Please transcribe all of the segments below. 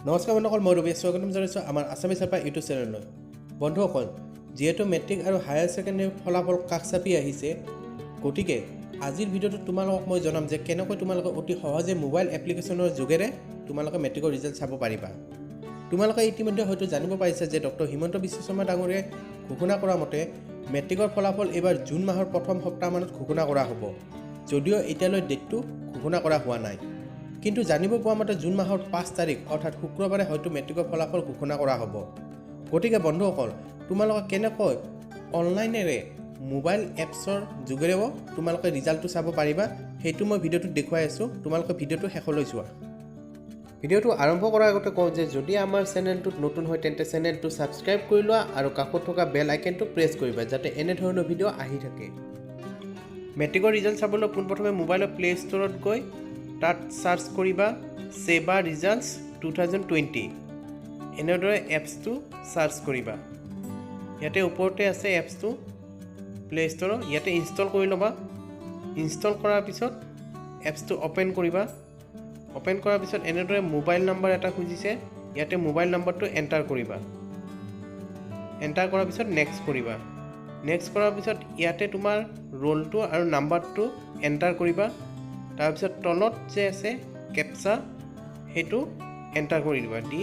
নমস্কাৰ বন্ধুসকল, মই ৰবি স্বাগতম জনাইছোঁ আমাৰ আছামিজ হেল্পাৰ ইউটিউব চেনেললৈ। বন্ধুসকল, যিহেতু মেট্ৰিক আৰু হায়াৰ ছেকেণ্ডেৰী ফলাফল কাষ চাপি আহিছে, গতিকে আজিৰ ভিডিঅ'টোত তোমালোকক মই জনাম যে কেনেকৈ তোমালোকে অতি সহজে মোবাইল এপ্লিকেশ্যনৰ যোগেৰে তোমালোকে মেট্ৰিকৰ ৰিজাল্ট চাব পাৰিবা। তোমালোকে ইতিমধ্যে হয়তো জানিব পাৰিছা যে ডক্টৰ হিমন্ত বিশ্ব শৰ্মা ডাঙৰীয়াই ঘোষণা কৰা মতে মেট্ৰিকৰ ফলাফল এইবাৰ জুন মাহৰ প্ৰথম সপ্তাহমানত ঘোষণা কৰা হ'ব, যদিও এতিয়ালৈ ডেটটো ঘোষণা কৰা হোৱা নাই। কিন্তু জানিব পোৱা মতে জুন মাহৰ 5 তাৰিখ অৰ্থাৎ শুক্ৰবাৰে হয়তো মেট্ৰিকৰ ফলাফল ঘোষণা কৰা হ'ব। গতিকে বন্ধুসকল, তোমালোকে কেনেকৈ অনলাইনেৰে মোবাইল এপছৰ যোগেৰেও তোমালোকে ৰিজাল্টটো চাব পাৰিবা, সেইটো মই ভিডিঅ'টোত দেখুৱাই আছোঁ। তোমালোকে ভিডিঅ'টো শেষলৈ চোৱা। ভিডিঅ'টো আৰম্ভ কৰাৰ আগতে কওঁ যে যদি আমাৰ চেনেলটোত নতুন হয় তেন্তে চেনেলটো ছাবস্ক্ৰাইব কৰি লোৱা আৰু কাষত থকা বেল আইকনটো প্ৰেছ কৰিবা, যাতে এনেধৰণৰ ভিডিঅ' আহি থাকে। মেট্ৰিকৰ ৰিজাল্ট চাবলৈ পোনপ্ৰথমে মোবাইলৰ প্লে ষ্ট'ৰত গৈ তাত চাৰ্চ কৰিবা SEBA Results 2020। এনেদৰে এপছটো চাৰ্চ কৰিবা। ইয়াতে ওপৰতে আছে এপছটো প্লে ষ্ট'ৰৰ, ইয়াতে ইনষ্টল কৰি ল'বা। ইনষ্টল কৰাৰ পিছত এপছটো অ'পেন কৰিবা। অ'পেন কৰাৰ পিছত এনেদৰে মোবাইল নাম্বাৰ এটা খুজিছে, ইয়াতে মোবাইল নাম্বাৰটো এণ্টাৰ কৰিবা। এণ্টাৰ কৰাৰ পিছত নেক্সট কৰিবা। নেক্সট কৰাৰ পিছত ইয়াতে তোমাৰ ৰোলটো আৰু নাম্বাৰটো এণ্টাৰ কৰিবা। তাৰপিছত তলত যে আছে কেপচা, সেইটো এণ্টাৰ কৰি দিবা। দি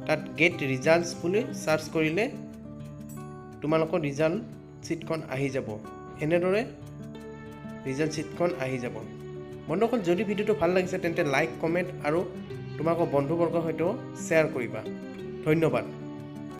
তাত গেট ৰিজাল্টছ বুলি চাৰ্চ কৰিলে তোমালোকৰ ৰিজাল্ট শ্বীটখন আহি যাব। এনেদৰে ৰিজাল্ট শ্বীটখন আহি যাব। বন্ধুসকল, যদি ভিডিঅ'টো ভাল লাগিছে তেন্তে লাইক, কমেণ্ট আৰু তোমালোকৰ বন্ধুবৰ্গৰ সৈতেও শ্বেয়াৰ কৰিবা। ধন্যবাদ।